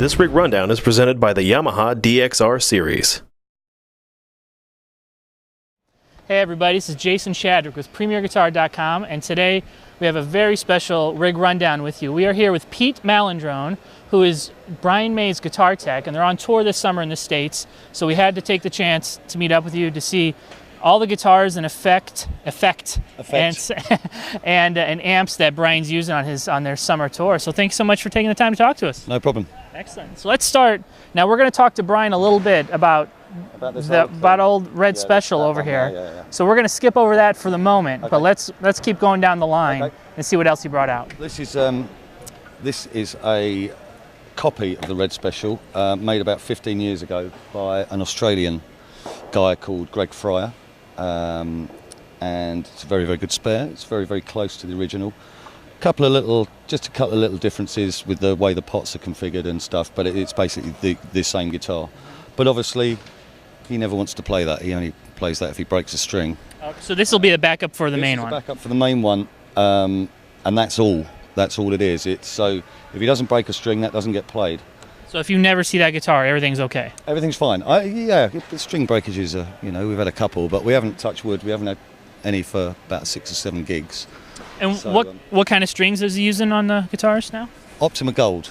This rig rundown is presented by the Yamaha DXR series. Hey everybody, this is Jason Shadrick with PremierGuitar.com, and today we have a very special rig rundown with you. We are here with Pete Malandrone, who is Brian May's guitar tech, and they're on tour this summer in the States, so we had to take the chance to meet up with you to see all the guitars and effect. and amps that Brian's using on their summer tour. So thanks so much for taking the time to talk to us. No problem. Excellent. So let's start. Now we're going to talk to Brian a little bit about old Red Special over here. Yeah. So we're going to skip over that for the moment, but let's keep going down the line and see what else he brought out. This is a copy of the Red Special made about 15 years ago by an Australian guy called Greg Fryer, and it's a very, very good spare. It's very, very close to the original. Just a couple of little differences with the way the pots are configured and stuff, but it's basically the same guitar. But obviously, he never wants to play that. He only plays that if he breaks a string. So this will be a backup for the main one. Backup for the main one, and that's all. That's all it is. So if he doesn't break a string, that doesn't get played. So if you never see that guitar, everything's okay? Everything's fine. The string breakages are, we've had a couple, but we haven't, touched wood, we haven't had any for about 6 or 7 gigs. And so, what kind of strings is he using on the guitars now? Optima Gold.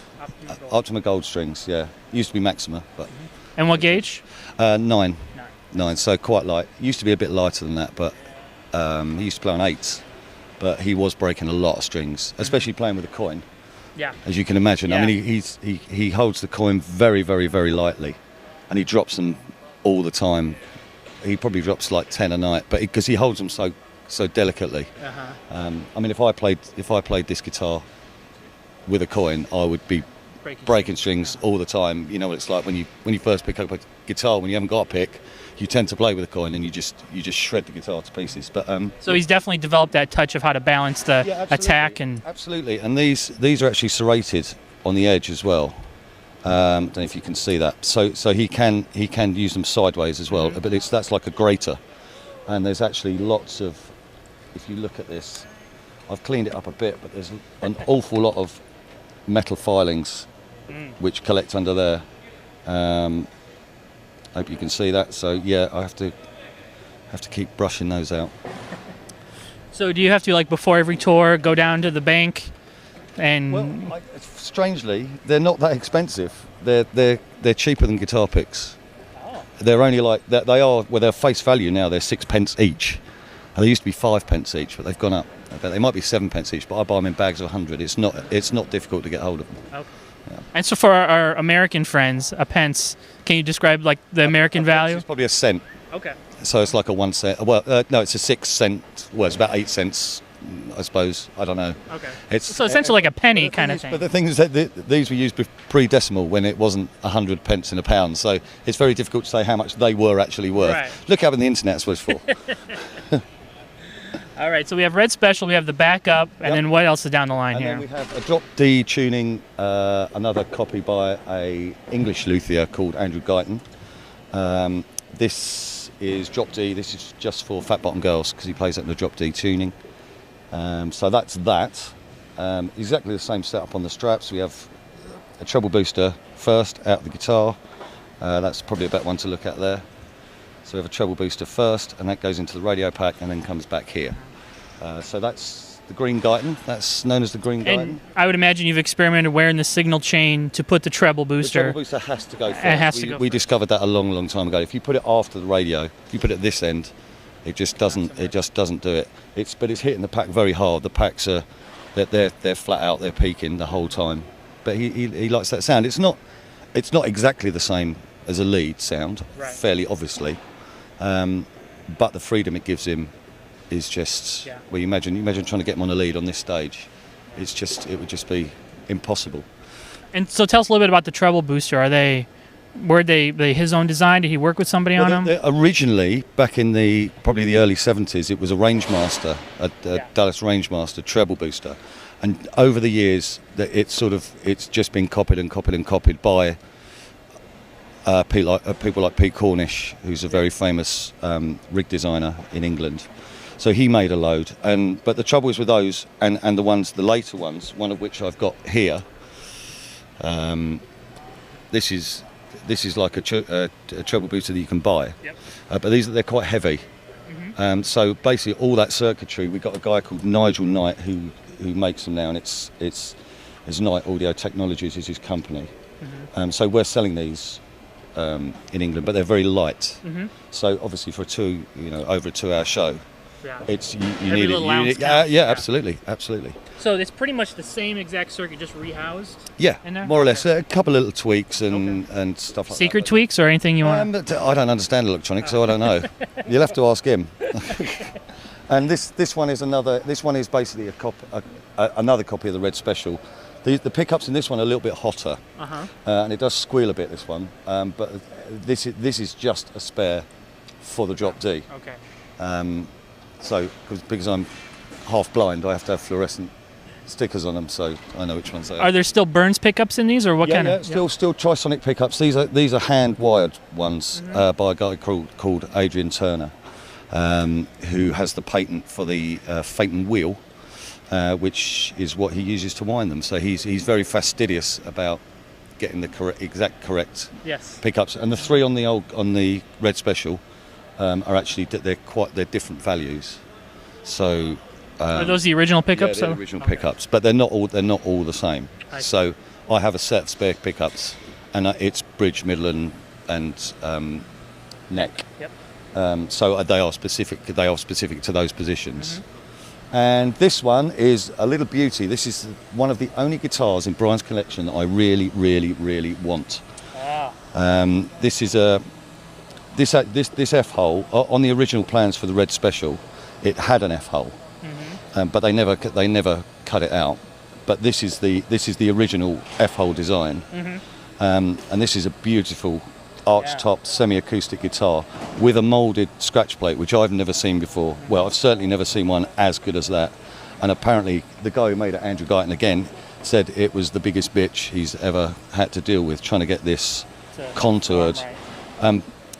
Optima Gold strings, yeah. Used to be Maxima, but... And what gauge? 9, so quite light. Used to be a bit lighter than that, but he used to play on 8s, but he was breaking a lot of strings, especially playing with a coin. Yeah. As you can imagine. Yeah. I mean, he holds the coin very, very, very lightly, and he drops them all the time. He probably drops like 10 a night, but because he holds them so delicately. Uh-huh. I mean, if I played this guitar with a coin, I would be breaking strings all the time. You know what it's like when you first pick up a guitar, when you haven't got a pick, you tend to play with a coin and you just shred the guitar to pieces. But so he's definitely developed that touch of how to balance the attack and absolutely. And these are actually serrated on the edge as well. Don't know if you can see that. So he can use them sideways as well. But that's like a grater. And there's actually lots of. If you look at this, I've cleaned it up a bit, but there's an awful lot of metal filings which collect under there. Hope you can see that. So yeah, I have to keep brushing those out. So do you have to, like, before every tour, go down to the bank and? Well, strangely, they're not that expensive. They're cheaper than guitar picks. Oh. They're only like that. They are. Well, they're face value now. They're 6 pence each. And they used to be 5 pence each, but they've gone up. They might be 7 pence each, but I buy them in bags of 100. It's not difficult to get hold of them. Okay. Yeah. And so for our American friends, a pence, can you describe like the American value? It's probably a cent. Okay. So it's like a 1 cent. Well, no, it's a 6 cent. Well, it's about 8 cents, I suppose. I don't know. Okay. So essentially like a penny kind of thing. But the thing is that these were used pre-decimal when it wasn't 100 pence in a pound. So it's very difficult to say how much they were actually worth. Right. Look up on the internet, that's what it's for. All right, so we have Red Special, we have the backup, and then what else is down the line here? And then we have a drop D tuning, another copy by a English luthier called Andrew Guyton. This is drop D. This is just for fat bottom girls because he plays it in the drop D tuning. So that's that. Exactly the same setup on the straps. We have a treble booster first out of the guitar. That's probably a better one to look at there. So we have a treble booster first, and that goes into the radio pack and then comes back here. So that's the green Guyton. That's known as the green Guyton. And I would imagine you've experimented wearing the signal chain to put the treble booster. The treble booster has to go first. It has to go we discovered that a long, long time ago. If you put it after the radio, if you put it at this end, it just doesn't. It just doesn't do it. But it's hitting the pack very hard. The packs are they're flat out. They're peaking the whole time. But he likes that sound. It's not exactly the same as a lead sound, fairly obviously. But the freedom it gives him is just. Well, you imagine trying to get him on a lead on this stage. It would just be impossible. And so tell us a little bit about the treble booster. Were they his own design? Did he work with somebody on them? Originally, back in probably the early 70s, it was a Rangemaster, a Dallas Rangemaster treble booster, and over the years, it's just been copied by people like Pete Cornish, who's a very famous rig designer in England. So he made a load, but the trouble is with those and the later ones, one of which I've got here. this is like a treble booster that you can buy. Yep. But they're quite heavy. So basically, all that circuitry, we've got a guy called Nigel Knight who makes them now, and it's Knight Audio Technologies is his company. So we're selling these in England, but they're very light. So obviously, for over a 2-hour show, it's you need it. Yeah, absolutely. So it's pretty much the same exact circuit, just rehoused. Yeah, in there? more or less. A couple of little tweaks and stuff like that. Secret tweaks or anything you want? But I don't understand electronics, so I don't know. You'll have to ask him. And this one is another. This one is basically another copy of the Red Special. The pickups in this one are a little bit hotter, and it does squeal a bit. This one, but this is just a spare for the Drop D. Okay. So because I'm half blind, I have to have fluorescent stickers on them, so I know which ones they are. Are there still Burns pickups in these, or what kind of? Still trisonic pickups. These are hand wired ones by a guy called Adrian Turner, who has the patent for the Phaeton wheel, which is what he uses to wind them. So he's very fastidious about getting the exact correct pickups. And the three on the Red Special are actually they're different values. So. Are those the original pickups? Yeah, they're the original pickups, but they're not all the same. So I have a set of spare pickups, and it's bridge, middle, and neck. Yep. So they are specific. They are specific to those positions. And this one is a little beauty. This is one of the only guitars in Brian's collection that I really, really, really want. This is this F hole on the original plans for the Red Special. It had an F hole. But they never cut it out. But this is the original F-hole design, and this is a beautiful arch-top semi-acoustic guitar with a moulded scratch plate, which I've never seen before. Well, I've certainly never seen one as good as that. And apparently, the guy who made it, Andrew Guyton, again, said it was the biggest bitch he's ever had to deal with trying to get this contoured.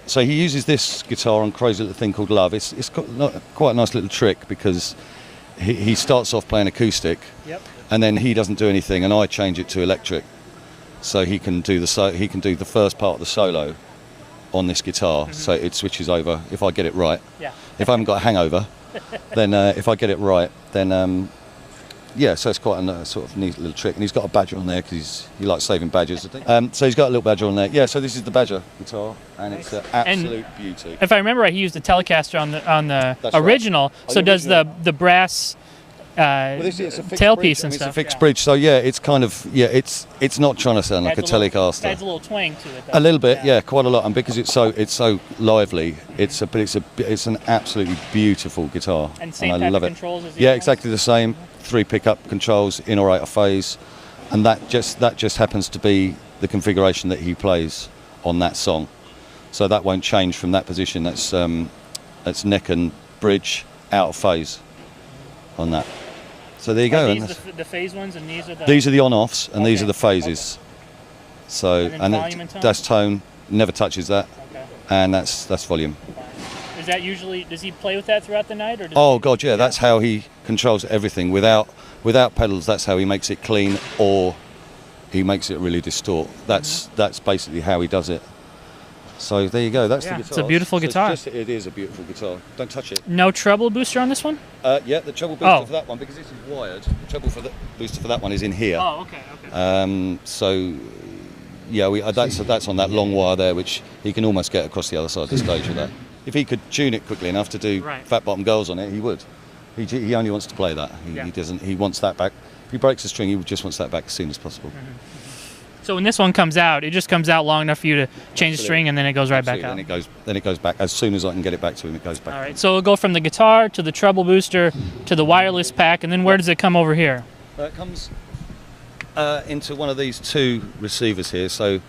So he uses this guitar on Crazy Little Thing Called Love. It's got quite a nice little trick because he starts off playing acoustic, and then he doesn't do anything, and I change it to electric, so he can do the first part of the solo on this guitar. So it switches over if I get it right. If I haven't got a hangover, then if I get it right, then so it's quite a sort of neat little trick. And he's got a badger on there because he likes saving badgers, I think. So he's got a little badger on there. Yeah, so this is the badger guitar, and it's an absolute beauty. If I remember right, he used a Telecaster on the original. Right. So does the brass tailpiece and stuff? It's a fixed bridge, so it's kind of it's not trying to sound like a Telecaster. Adds a little twang to it. Though. A little bit, quite a lot, and because it's so lively, it's an absolutely beautiful guitar, and same I type love of it. Controls as Exactly the same. 3 pickup controls in or out of phase, and that just happens to be the configuration that he plays on that song. So that won't change from that position. That's neck and bridge out of phase on that. So there you go. These the phase ones, and these are the on-offs, and these are the phases. So volume and tone? That's tone. Never touches that, and that's volume. Is that usually? Does he play with that throughout the night, or? God, yeah. That's how he controls everything. Without pedals, that's how he makes it clean, or he makes it really distort. That's basically how he does it. So there you go. That's the guitar. It's a beautiful guitar. It is a beautiful guitar. Don't touch it. No treble booster on this one? Yeah, the treble booster for that one, because this is wired. The treble booster for that one is in here. Oh, okay. So yeah, that's on that long wire there, which he can almost get across the other side of the stage with that. If he could tune it quickly enough to do Fat Bottom Girls on it, he would. He only wants to play that. He doesn't. He wants that back. If he breaks a string, he just wants that back as soon as possible. So when this one comes out, it just comes out long enough for you to change the string, and then it goes right back out. Then it goes back as soon as I can get it back to him. It goes back. All right. So it'll go from the guitar to the treble booster to the wireless pack, and then where does it come over here? It comes into one of these 2 receivers here. So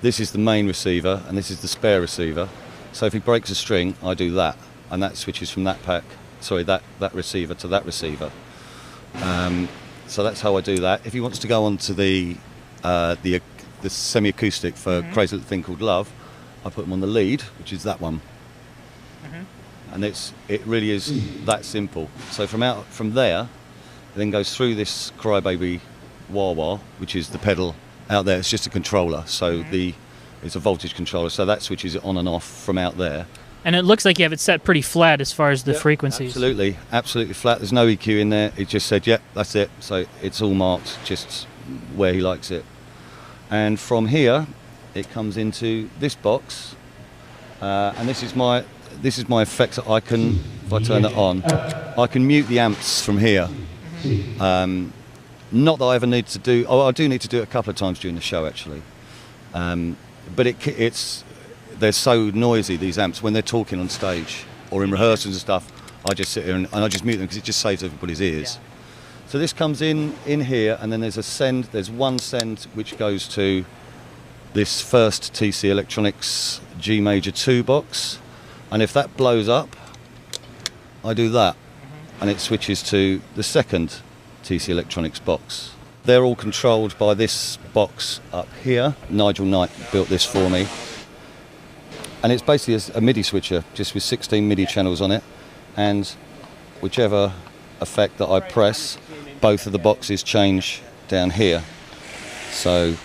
this is the main receiver, and this is the spare receiver. So if he breaks a string, I do that, and that switches from that receiver to that receiver. So that's how I do that. If he wants to go on to the semi-acoustic for Crazy Little Thing Called Love, I put them on the lead, which is that one. And it really is that simple. So from there, it then goes through this Crybaby wah-wah, which is the pedal out there. It's just a controller, so it's a voltage controller, so that switches it on and off from out there. And it looks like you have it set pretty flat as far as the frequencies. Absolutely flat. There's no EQ in there. It just said, yep, that's it. So it's all marked just where he likes it. And from here, it comes into this box, and this is my effects that I can, if I turn that on, I can mute the amps from here. Not that I ever need to do. Oh, I do need to do it a couple of times during the show, actually. But they're so noisy, these amps, when they're talking on stage or in rehearsals and stuff. I just sit here and I just mute them because it just saves everybody's ears. Yeah. So this comes in here, and then there's a send. There's one send which goes to this first TC Electronics G Major 2 box, and if that blows up, I do that, and it switches to the second TC Electronics box. They're all controlled by this box up here. Nigel Knight built this for me. And it's basically a MIDI switcher, just with 16 MIDI channels on it. And whichever effect that I press, both of the boxes change down here. So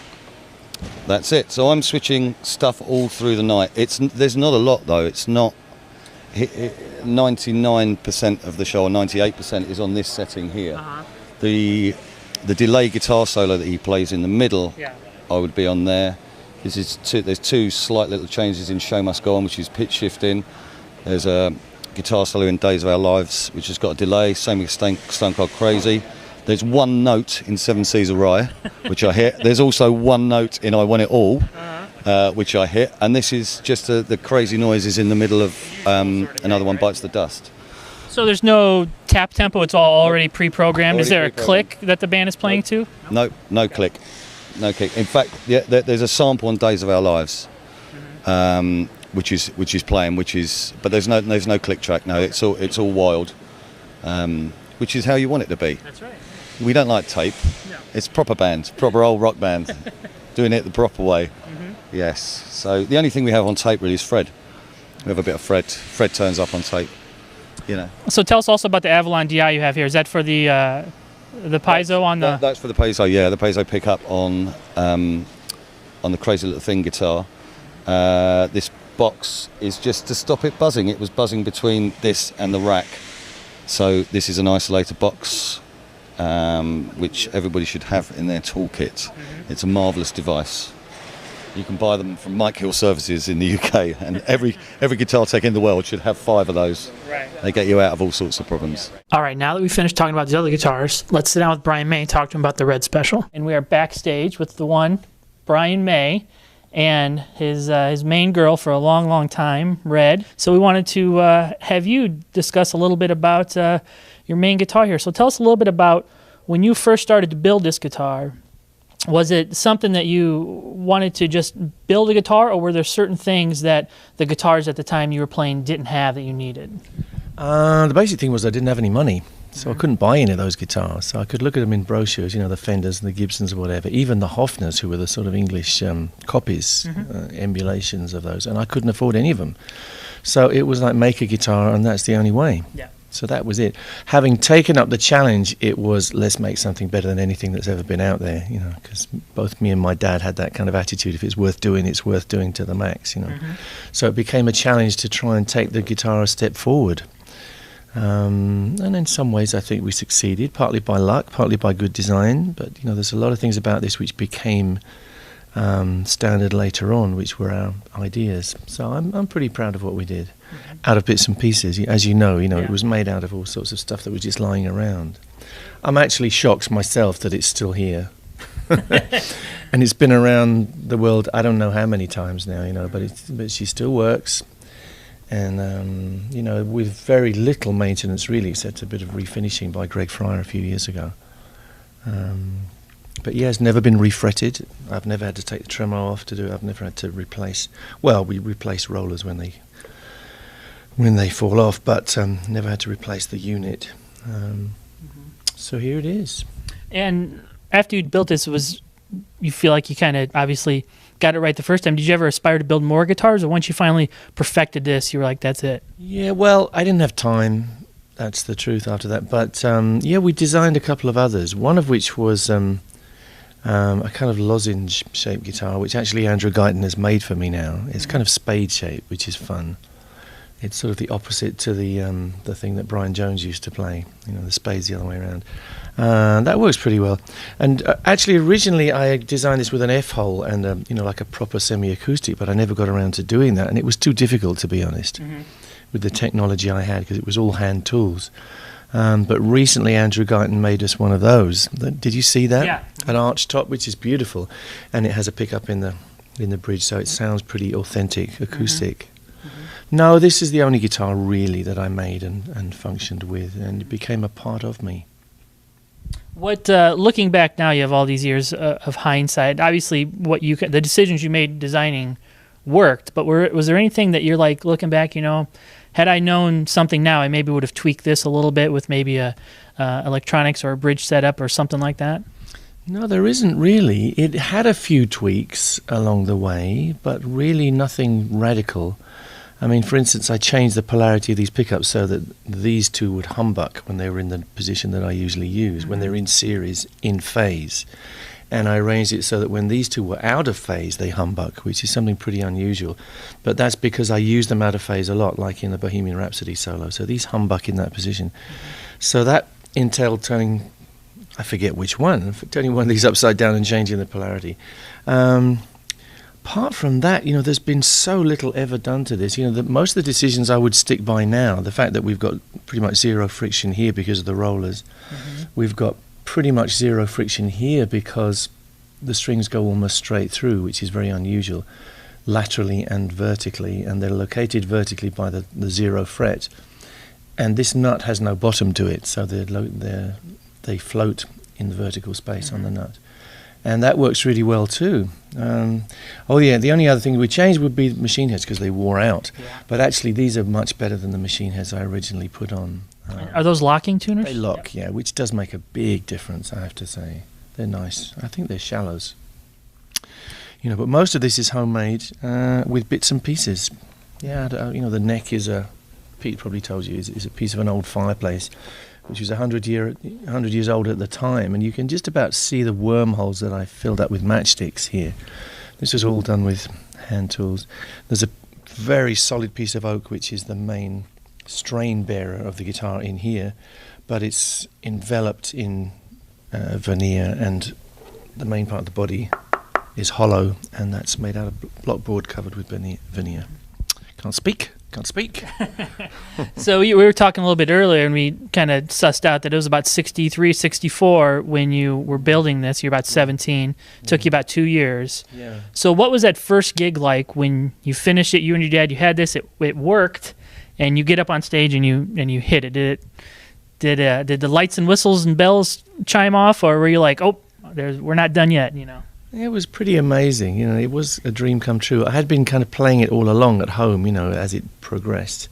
that's it. So I'm switching stuff all through the night. There's not a lot though. It's not 99% of the show, or 98% is on this setting here. The delay guitar solo that he plays in the middle, I would be on there. There's two slight little changes in Show Must Go On, which is pitch shifting. There's a guitar solo in Days of Our Lives, which has got a delay, same with Stone Cold Crazy. There's one note in Seven Seas of Rye, which I hit. There's also one note in I Want It All, which I hit. And this is just the crazy noises in the middle of Another One Bites the Dust. So there's no tap tempo, it's all already pre-programmed. Is there a click that the band is playing to? No click. No click. In fact, there's a sample on Days of Our Lives, which is playing, but there's no click track. No, it's all wild, which is how you want it to be. That's right. We don't like tape. No. It's proper band, proper old rock band, doing it the proper way. Yes. So the only thing we have on tape really is Fred. We have a bit of Fred. Fred turns up on tape. You know. So tell us also about the Avalon DI you have here. Is that for the piezo on the? That's for the piezo. Yeah, the piezo pickup on the Crazy Little Thing guitar. This box is just to stop it buzzing. It was buzzing between this and the rack. So this is an isolator box, which everybody should have in their toolkit. It's a marvellous device. You can buy them from Mike Hill Services in the UK, and every guitar tech in the world should have 5 of those. Right. They get you out of all sorts of problems. All right, now that we've finished talking about these other guitars, let's sit down with Brian May and talk to him about the Red Special. And we are backstage with the one, Brian May, and his main girl for a long, long time, Red. So we wanted to have you discuss a little bit about your main guitar here. So tell us a little bit about when you first started to build this guitar. Was it something that you wanted to just build a guitar, or were there certain things that the guitars at the time you were playing didn't have that you needed? The basic thing was I didn't have any money, so I couldn't buy any of those guitars. So I could look at them in brochures, you know, the Fenders and the Gibsons or whatever, even the Hofners, who were the sort of English copies, emulations of those, and I couldn't afford any of them. So it was like, make a guitar, and that's the only way. Yeah. So that was it. Having taken up the challenge, it was, let's make something better than anything that's ever been out there, you know, because both me and my dad had that kind of attitude. If it's worth doing to the max, you know. So it became a challenge to try and take the guitar a step forward. And in some ways I think we succeeded, partly by luck, partly by good design, but you know, there's a lot of things about this which became standard later on, which were our ideas. So I'm pretty proud of what we did, out of bits and pieces. As you know, it was made out of all sorts of stuff that was just lying around. I'm actually shocked myself that it's still here. And it's been around the world I don't know how many times now, you know, but she still works. And, you know, with very little maintenance really, except a bit of refinishing by Greg Fryer a few years ago. But yeah, it's never been refretted. I've never had to take the tremolo off to do it. I've never had to replace, well, we replace rollers when they fall off, but never had to replace the unit. So here it is. And after you'd built this, you feel like you kind of obviously got it right the first time. Did you ever aspire to build more guitars, or once you finally perfected this, you were like, that's it? Yeah, well, I didn't have time. That's the truth after that. But yeah, we designed a couple of others, one of which was a kind of lozenge-shaped guitar, which actually Andrew Guyton has made for me now. It's kind of spade-shaped, which is fun. It's sort of the opposite to the thing that Brian Jones used to play. You know, the spade's the other way around. That works pretty well. And actually, originally I designed this with an F-hole and you know, like a proper semi-acoustic, but I never got around to doing that, and it was too difficult, to be honest, with the technology I had, because it was all hand tools. But recently Andrew Guyton made us one of those. Did you see that? Yeah. An arch top, which is beautiful, and it has a pickup in the bridge, so it sounds pretty authentic, acoustic. No, this is the only guitar really that I made and functioned with, and it became a part of me. What, looking back now, you have all these years of hindsight. Obviously, the decisions you made designing worked, but was there anything that you're like, looking back, you know, had I known something now, I maybe would have tweaked this a little bit with maybe a electronics or a bridge setup or something like that? No, there isn't really. It had a few tweaks along the way, but really nothing radical. I mean, for instance, I changed the polarity of these pickups so that these two would humbuck when they were in the position that I usually use, when they're in series, in phase. And I arranged it so that when these two were out of phase, they humbuck, which is something pretty unusual. But that's because I use them out of phase a lot, like in the Bohemian Rhapsody solo. So these humbuck in that position. So that entailed turning, I forget which one, turning one of these upside down and changing the polarity. Apart from that, you know, there's been so little ever done to this. You know, most of the decisions I would stick by now, the fact that we've got pretty much zero friction here because of the rollers, we've got pretty much zero friction here because the strings go almost straight through, which is very unusual, laterally and vertically, and they're located vertically by the 0 fret. And this nut has no bottom to it, so they float in the vertical space on the nut. And that works really well too. Oh yeah, the only other thing we changed would be machine heads because they wore out. But actually these are much better than the machine heads I originally put on. Are those locking tuners? They lock, yeah, which does make a big difference, I have to say. They're nice. I think they're shallows. You know, but most of this is homemade with bits and pieces. Yeah, you know, the neck is Pete probably told you, is a piece of an old fireplace, which was 100 years old at the time, and you can just about see the wormholes that I filled up with matchsticks here. This was all done with hand tools. There's a very solid piece of oak, which is the main strain bearer of the guitar in here, but it's enveloped in veneer, and the main part of the body is hollow, and that's made out of blockboard covered with veneer. Can't speak. So we were talking a little bit earlier, and we kind of sussed out that it was about 63, 64 when you were building this. You're about 17. It took you about 2 years. Yeah. So what was that first gig like when you finished it? You and your dad, you had this. It worked, and you get up on stage and you hit it. Did the lights and whistles and bells chime off, or were you like, oh, we're not done yet? You know. It was pretty amazing, you know, it was a dream come true. I had been kind of playing it all along at home, you know, as it progressed.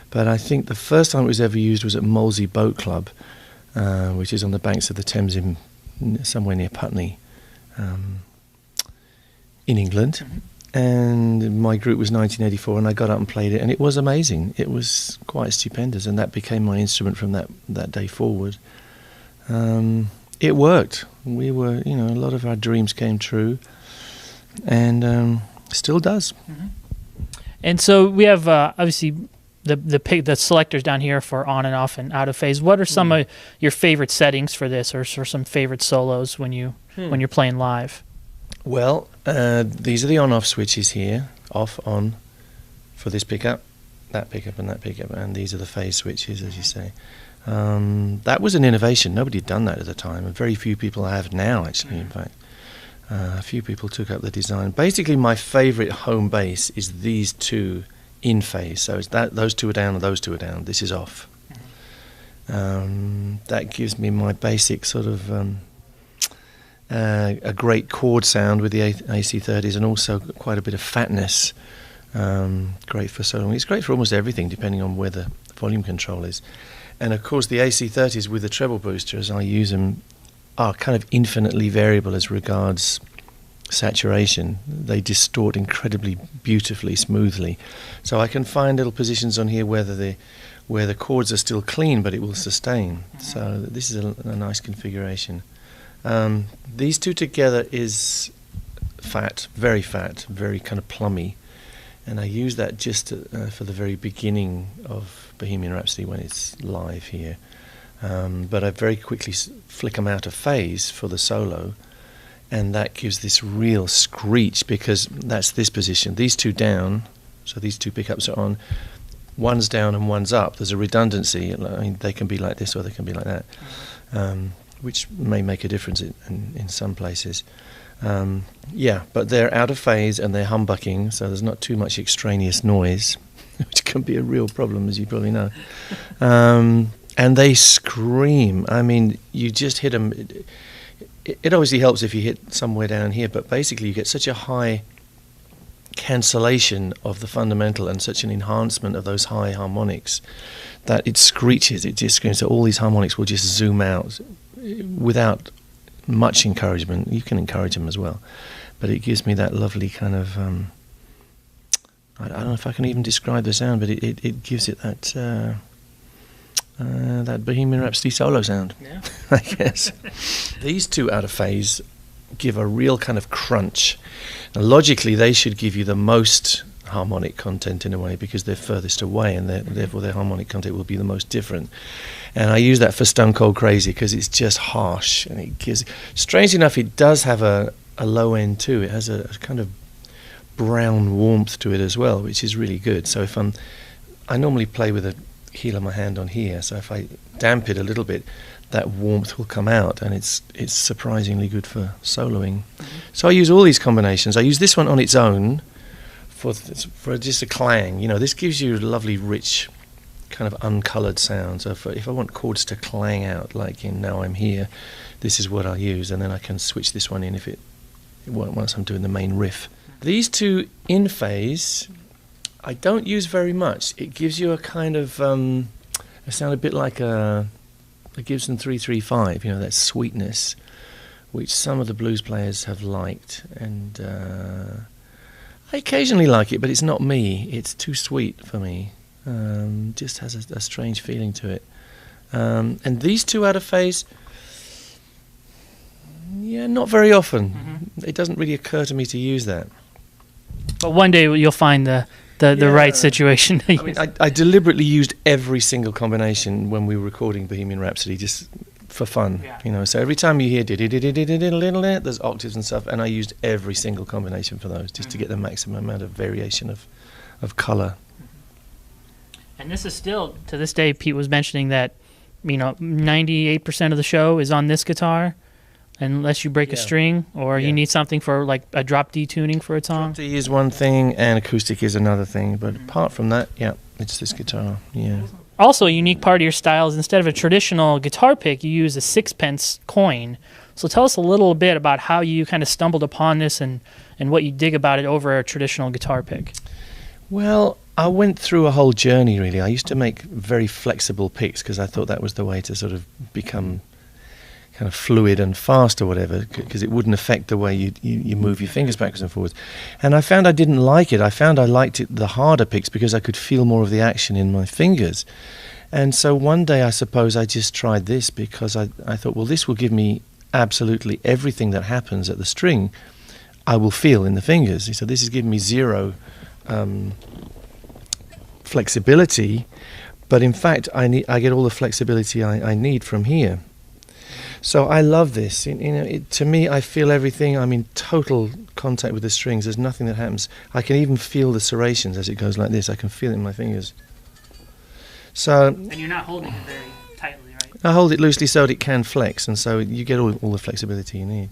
But I think the first time it was ever used was at Molesey Boat Club, which is on the banks of the Thames somewhere near Putney, in England. And my group was 1984, and I got up and played it, and it was amazing. It was quite stupendous, and that became my instrument from that day forward. It worked. We were, you know, a lot of our dreams came true, and still does. And so we have obviously the selectors down here for on and off and out of phase. What are some of your favorite settings for this, or some favorite solos when you're playing live? Well, these are the on-off switches here, off, on, for this pickup, that pickup, and that pickup, and these are the phase switches, as you say. That was an innovation. Nobody had done that at the time, and very few people have now, actually, in fact. A few people took up the design. Basically, my favourite home bass is these two in phase. So it's those two are down and those two are down. This is off. That gives me my basic sort of a great chord sound with the AC30s, and also quite a bit of fatness. Great for soloing. It's great for almost everything, depending on where the volume control is. And of course, the AC30s with the treble booster, as I use them, are kind of infinitely variable as regards saturation. They distort incredibly beautifully, smoothly. So I can find little positions on here where the chords are still clean, but it will sustain. So this is a nice configuration. These two together is fat, very kind of plummy, and I use that just for the very beginning of Bohemian Rhapsody when it's live here. But I very quickly flick them out of phase for the solo, and that gives this real screech, because that's this position. These two down, so these two pickups are on. One's down and one's up. There's a redundancy. I mean, they can be like this or they can be like that, which may make a difference in some places. Yeah, but they're out of phase and they're humbucking, so there's not too much extraneous noise, which can be a real problem, as you probably know. And they scream. I mean, you just hit them. It obviously helps if you hit somewhere down here, but basically you get such a high cancellation of the fundamental and such an enhancement of those high harmonics that it screeches, it just screams. So all these harmonics will just zoom out without much encouragement. You can encourage them as well, but it gives me that lovely kind of I don't know if I can even describe the sound, but it gives it that that Bohemian Rhapsody solo sound. Yeah. I guess. These two out of phase give a real kind of crunch. Now, logically, they should give you the most harmonic content in a way, because they're furthest away, and therefore their harmonic content will be the most different. And I use that for Stone Cold Crazy because it's just harsh, and it gives. Strange enough, it does have a low end too. It has a kind of brown warmth to it as well, which is really good. So if I normally play with the heel of my hand on here, so if I damp it a little bit, that warmth will come out, and it's surprisingly good for soloing. So I use all these combinations. I use this one on its own for just a clang. You know, this gives you a lovely, rich, kind of uncoloured sound. So if I want chords to clang out, like in Now I'm Here, this is what I'll use, and then I can switch this one in if once I'm doing the main riff. These two in phase, I don't use very much. It gives you a kind of a sound a bit like a Gibson 335, you know, that sweetness, which some of the blues players have liked, and I occasionally like it, but it's not me. It's too sweet for me. Just has a strange feeling to it. And these two out of phase, yeah, not very often. It doesn't really occur to me to use that. But one day you'll find the right situation. I mean, I deliberately used every single combination when we were recording Bohemian Rhapsody, just for fun, you know. So every time you hear there's octaves and stuff, and I used every single combination for those, just to get the maximum amount of variation of colour. And this is still, to this day, Pete was mentioning that, you know, 98% of the show is on this guitar, unless you break a string, or you need something for like a drop D tuning for a song. Drop D is one thing, and acoustic is another thing. But apart from that, yeah, it's this guitar. Yeah. Also, a unique part of your style is instead of a traditional guitar pick, you use a 6-pence coin. So tell us a little bit about how you kind of stumbled upon this and what you dig about it over a traditional guitar pick. Well, I went through a whole journey, really. I used to make very flexible picks because I thought that was the way to sort of become kind of fluid and fast or whatever, because it wouldn't affect the way you move your fingers backwards and forwards. And I found I didn't like it. I found I liked it, the harder picks, because I could feel more of the action in my fingers. And so one day, I suppose, I just tried this because I thought, well, this will give me absolutely everything that happens at the string I will feel in the fingers. So this is giving me zero flexibility, but in fact I get all the flexibility I need from here. So I love this. To me, I feel everything. I'm in total contact with the strings. There's nothing that happens. I can even feel the serrations as it goes like this. I can feel it in my fingers. So, and you're not holding it very tightly, right? I hold it loosely so that it can flex, and so you get all the flexibility you need.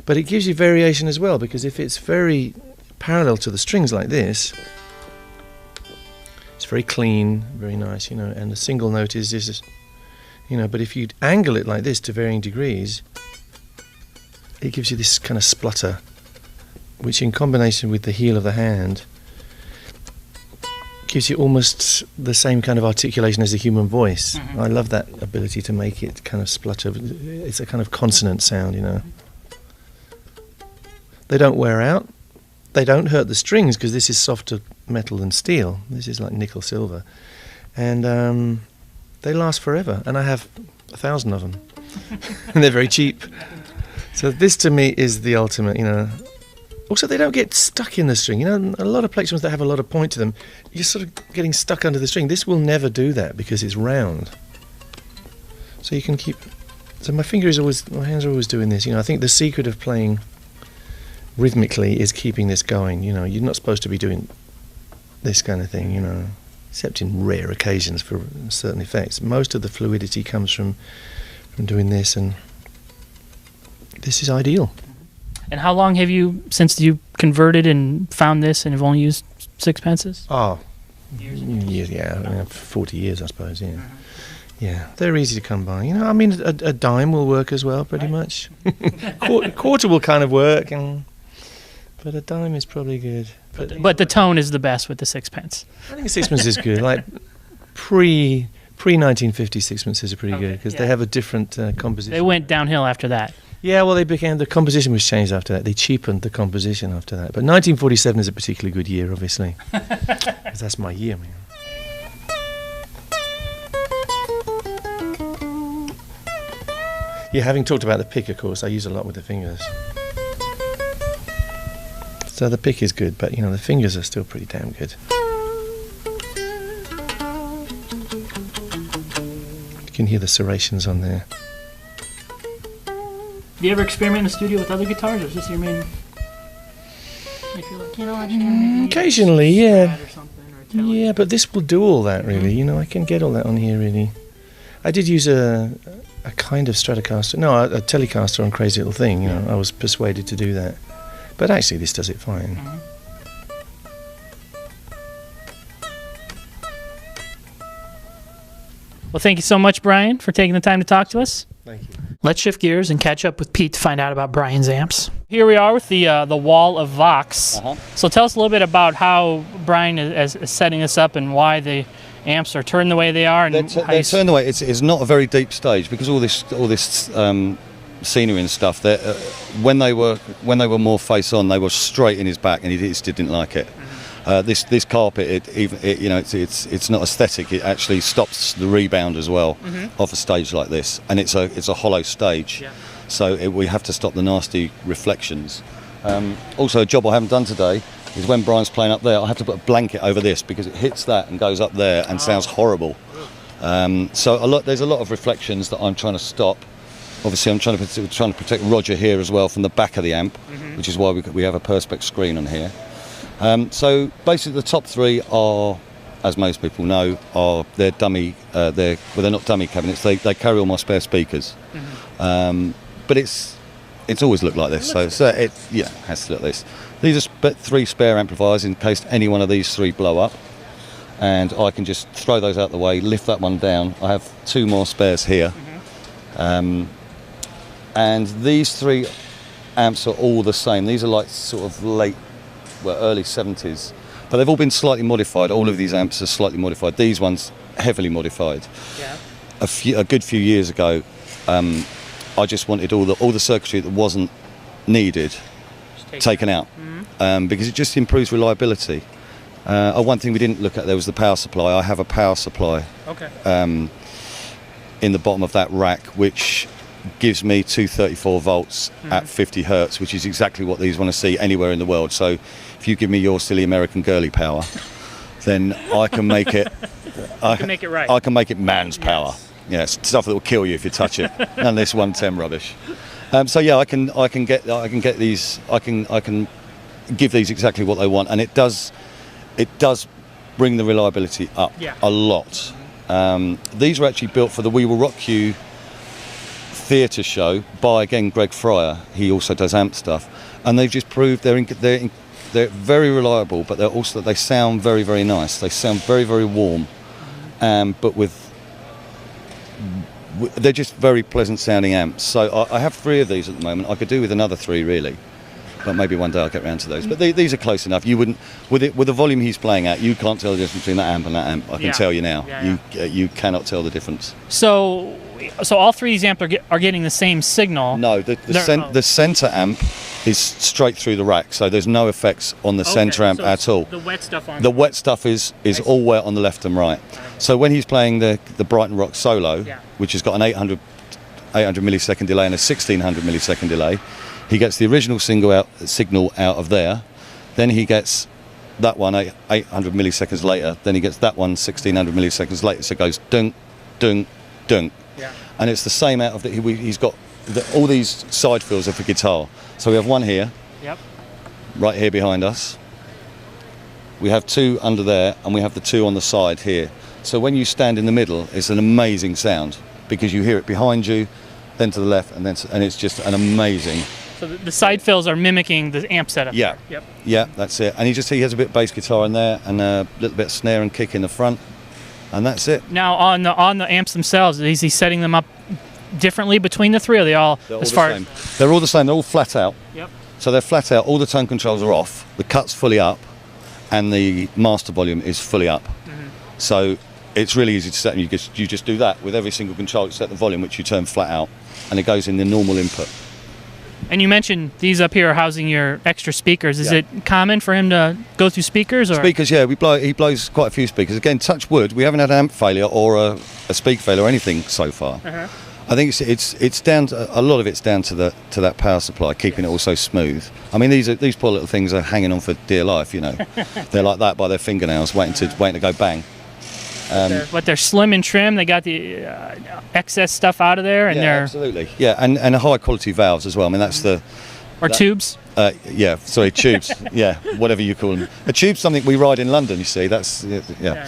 But it gives you variation as well, because if it's very parallel to the strings like this, it's very clean, very nice, you know, and the single note is just, you know, but if you angle it like this to varying degrees, it gives you this kind of splutter, which in combination with the heel of the hand gives you almost the same kind of articulation as a human voice. I love that ability to make it kind of splutter. It's a kind of consonant sound, you know. They don't wear out. They don't hurt the strings because this is softer metal than steel. This is like nickel silver. And they last forever. And I have 1,000 of them. And they're very cheap. So this to me is the ultimate, you know. Also, they don't get stuck in the string. You know, a lot of plectrums that have a lot of point to them, you're sort of getting stuck under the string. This will never do that because it's round. So you can keep. So my hands are always doing this. You know, I think the secret of playing rhythmically is keeping this going. You know, you're not supposed to be doing this kind of thing. You know, except in rare occasions for certain effects. Most of the fluidity comes from doing this, and this is ideal. And how long have you, since you converted and found this and have only used sixpences? Oh, years, yeah, 40 years, I suppose, yeah. Yeah, they're easy to come by. You know, I mean, a dime will work as well, pretty much. Quarter will kind of work, but a dime is probably good. But the tone is the best with the sixpence. I think a sixpence is good. Like pre-1950 sixpences are pretty good because they have a different composition. They went downhill after that. Yeah, well, the composition was changed after that. They cheapened the composition after that. But 1947 is a particularly good year, obviously. 'Cause that's my year, man. Yeah, having talked about the pick, of course, I use a lot with the fingers. So the pick is good, but, you know, the fingers are still pretty damn good. You can hear the serrations on there. Do you ever experiment in the studio with other guitars, or is this your main? If you're like, you know, I just maybe occasionally, yeah. or something, or a Tele. Yeah, but this will do all that, really. You know, I can get all that on here, really. I did use a kind of Stratocaster, no, a Telecaster on Crazy Little Thing. You know, I was persuaded to do that, but actually, this does it fine. Well, thank you so much, Brian, for taking the time to talk to us. Thank you. Let's shift gears and catch up with Pete to find out about Brian's amps. Here we are with the wall of Vox. So tell us a little bit about how Brian is setting this up and why the amps are turned the way they are. And they're turned the way. It's not a very deep stage because all this scenery and stuff. When they were more face on, they were straight in his back, and he just didn't like it. This carpet, it's not aesthetic. It actually stops the rebound as well off a stage like this, and it's a hollow stage, so we have to stop the nasty reflections. Also, a job I haven't done today is when Brian's playing up there, I have to put a blanket over this because it hits that and goes up there and sounds horrible. So there's a lot of reflections that I'm trying to stop. Obviously, I'm trying to protect Roger here as well from the back of the amp, which is why we have a perspex screen on here. So basically the top three are, as most people know, they're dummy. They're not dummy cabinets. They carry all my spare speakers. But it's always looked like this. So it has to look like this. These are three spare amplifiers in case any one of these three blow up, and I can just throw those out the way, lift that one down. I have two more spares here, and these three amps are all the same. These are like sort of early 70s, but they've all been slightly modified. All of these amps are slightly modified. These ones heavily modified. A good few years ago, I just wanted all the circuitry that wasn't needed taken out, because it just improves reliability. One thing we didn't look at there was the power supply. I have a power supply in the bottom of that rack, which gives me 234 volts at 50 hertz, which is exactly what these want to see anywhere in the world. So if you give me your silly American girly power, then I can make it I can make it right. I can make it man's power. Yes, stuff that will kill you if you touch it. None of this 110 rubbish. So yeah, I can get these. I can give these exactly what they want, and it does bring the reliability up a lot. These were actually built for the We Will Rock You theatre show by, again, Greg Fryer. He also does amp stuff, and they've just proved they're very reliable, but they sound very, very nice. They sound very, very warm, but they're just very pleasant sounding amps. So I have three of these at the moment. I could do with another three really, but maybe one day I'll get around to those. But these are close enough. You wouldn't, with the volume he's playing at, you can't tell the difference between that amp and that amp. I can tell you now. You cannot tell the difference. So all three of these amps are getting the same signal. No, the center amp is straight through the rack, so there's no effects on the center amp at all. The wet stuff on the wet stuff is all wet on the left and right. So when he's playing the Brighton Rock solo, which has got an 800 800 millisecond delay and a 1600 millisecond delay. He gets the original signal out of there. Then he gets that one 800 milliseconds later. Then he gets that one 1600 milliseconds later. So it goes dunk, dunk, dunk. Yeah. And it's the same out of the, he's got all these side fills are for guitar. So we have one here, Yep. right here behind us. We have two under there, and we have the two on the side here. So when you stand in the middle, it's an amazing sound because you hear it behind you, then to the left, and it's just an amazing. So the side fills are mimicking the amp setup. Yeah. There. Yep. Yeah, that's it. And he has a bit of bass guitar in there and a little bit of snare and kick in the front, and that's it. Now on the amps themselves, is he setting them up differently between the three? Or are they all They're all as the far? same. They're all the same. They're all flat out. Yep. So they're flat out. All the tone controls are off. The cut's fully up, and the master volume is fully up. So it's really easy to set, and you just do that with every single control. You set the volume, which you turn flat out, and it goes in the normal input. And you mentioned these up here are housing your extra speakers. Is Yeah. it common for him to go through speakers? Or? Speakers, yeah, he blows quite a few speakers. Again, touch wood, we haven't had an amp failure or a speak failure or anything so far. I think it's down to, a lot of it's down to that power supply, keeping it all so smooth. I mean, these poor little things are hanging on for dear life, you know. They're like that by their fingernails, waiting to go bang. But they're slim and trim. They got the excess stuff out of there, and Yeah, they're absolutely. Yeah, and high quality valves as well. I mean, that's tubes. Yeah, sorry, tubes. Yeah, whatever you call them. A tube's something we ride in London. You see, that's yeah.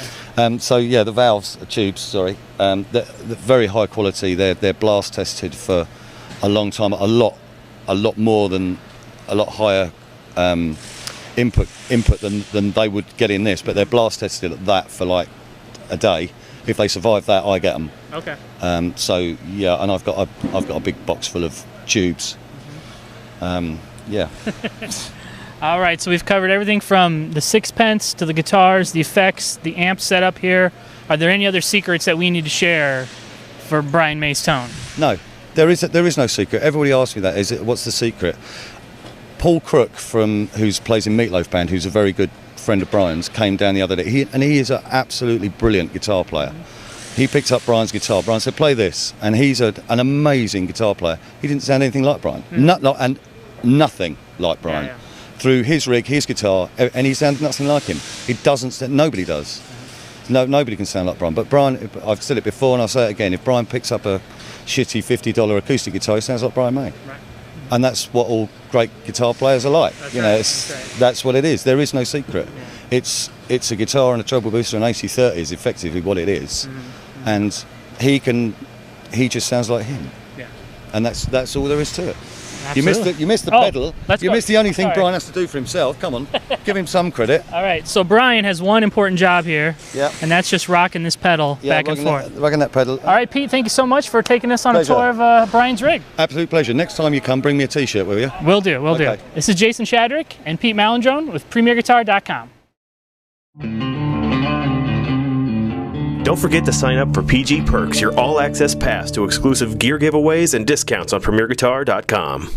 So yeah, the valves are tubes. Sorry, they're very high quality. They're blast tested for a long time. A lot higher input than they would get in this. But they're blast tested at that for like a day. If they survive that, I get them. Okay. So yeah, and I've got a big box full of tubes. Yeah. All right, so we've covered everything from the sixpence to the guitars, the effects, the amp setup here. Are there any other secrets that we need to share for Brian May's tone? No, there is no secret. Everybody asks me that. What's the secret? Paul Crook, who plays in Meatloaf Band, who's a very good friend of Brian's, came down the other day. He is an absolutely brilliant guitar player. He picked up Brian's guitar. Brian said, "Play this," and he's an amazing guitar player. He didn't sound anything like Brian. Nothing like Brian. Yeah. Through his rig, his guitar, and he sounded nothing like him. He doesn't. Nobody does. No, nobody can sound like Brian. But Brian, I've said it before and I'll say it again. If Brian picks up a shitty $50 acoustic guitar, he sounds like Brian May. Right. And that's what all great guitar players are like. That's you know, right. that's what it is. There is no secret. Yeah. It's a guitar and a treble booster and AC30 is effectively what it is. And he just sounds like him. Yeah. And that's all there is to it. Absolutely. You missed the Oh, pedal. let's You go. missed the only thing Sorry. Brian has to do for himself. Come on, give him some credit. All right, so Brian has one important job here, Yeah. and that's just rocking this pedal Yeah, back and forth. rocking that pedal. All right, Pete, thank you so much for taking us on Pleasure. a tour of Brian's rig. Absolute pleasure. Next time you come, bring me a T-shirt, will you? Will do, will do. Okay. This is Jason Shadrick and Pete Malandrone with PremierGuitar.com. Don't forget to sign up for PG Perks, your all-access pass to exclusive gear giveaways and discounts on PremierGuitar.com.